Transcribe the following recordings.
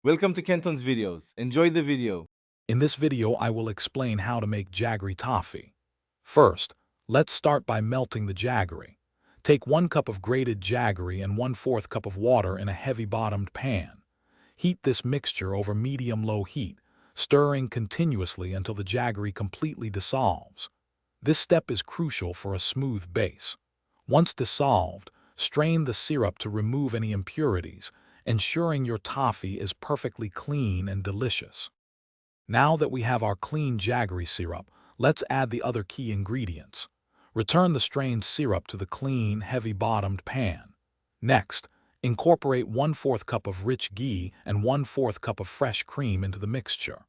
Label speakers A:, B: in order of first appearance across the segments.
A: Welcome to Kenton's videos. Enjoy the video.
B: In this video, I will explain how to make jaggery toffee. First, let's start by melting the jaggery. Take 1 cup of grated jaggery and 1/4 cup of water in a heavy-bottomed pan. Heat this mixture over medium-low heat, stirring continuously until the jaggery completely dissolves. This step is crucial for a smooth base. Once dissolved, strain the syrup to remove any impurities, ensuring your toffee is perfectly clean and delicious. Now that we have our clean jaggery syrup, let's add the other key ingredients. Return the strained syrup to the clean, heavy-bottomed pan. Next, incorporate 1/4 cup of rich ghee and 1/4 cup of fresh cream into the mixture.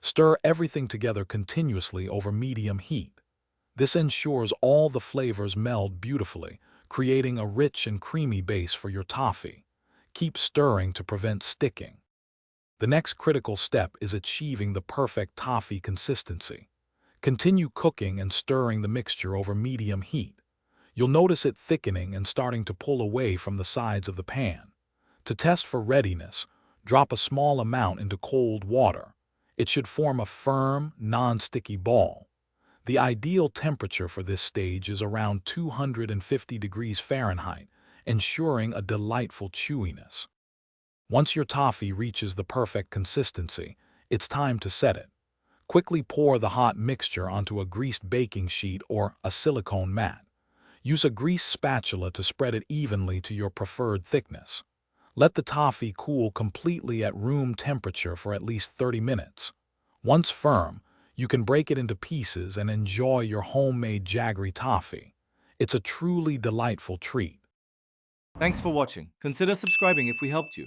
B: Stir everything together continuously over medium heat. This ensures all the flavors meld beautifully, creating a rich and creamy base for your toffee. Keep stirring to prevent sticking. The next critical step is achieving the perfect toffee consistency. Continue cooking and stirring the mixture over medium heat. You'll notice it thickening and starting to pull away from the sides of the pan. To test for readiness, drop a small amount into cold water. It should form a firm, non-sticky ball. The ideal temperature for this stage is around 250 degrees Fahrenheit, ensuring a delightful chewiness. Once your toffee reaches the perfect consistency, it's time to set it. Quickly pour the hot mixture onto a greased baking sheet or a silicone mat. Use a greased spatula to spread it evenly to your preferred thickness. Let the toffee cool completely at room temperature for at least 30 minutes. Once firm, you can break it into pieces and enjoy your homemade jaggery toffee. It's a truly delightful treat.
A: Thanks for watching. Consider subscribing if we helped you.